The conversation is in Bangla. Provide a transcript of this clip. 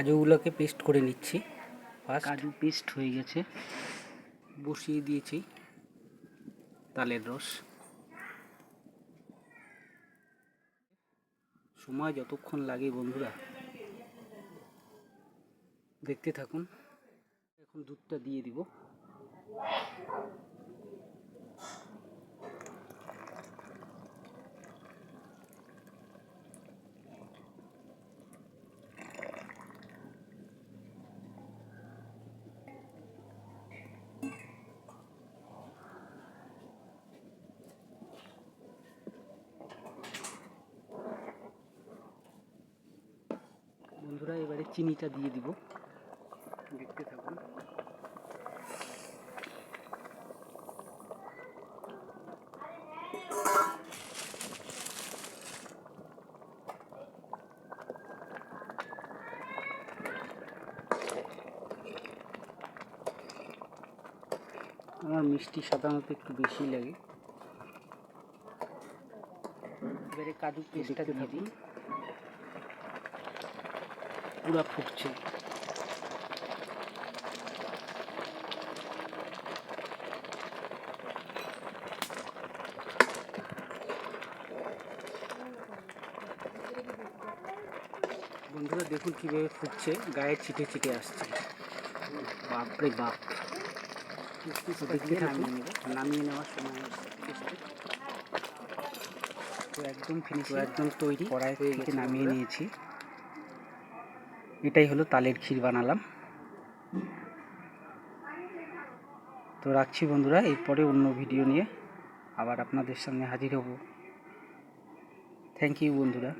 কাজুগুলোকে পেস্ট করে নিচ্ছি। কাজু পেস্ট হয়ে গেছে। বসিয়ে দিয়েছি তালের রস। সময় যতক্ষণ লাগে বন্ধুরা দেখতে থাকুন। এখন দুধটা দিয়ে দিব। বন্ধুরা এবারে চিনিটা দিয়ে দিব, দেখতে থাকুন। আমার মিষ্টি সাধারণত একটু বেশি লাগে। এবারে কাজু পেস্টটা দিয়ে দিই। পুরা ফুটছে। বন্ধুরা দেখুন কীভাবে ফুটছে, গায়ে ছিটে ছিটে আসছে। বাপরে বাপ! দেখতে থাকুন। নামিয়ে নেওয়ার সময় তো একদম ফিনিশিং, একদম তৈরি। কড়াই থেকে নামিয়ে নিয়েছি। এটাই হলো তালের ক্ষীর বানালাম। তো রাখছি বন্ধুরা, এরপরে অন্য ভিডিও নিয়ে আবার আপনাদের সামনে হাজির হব। থ্যাংক ইউ বন্ধুরা।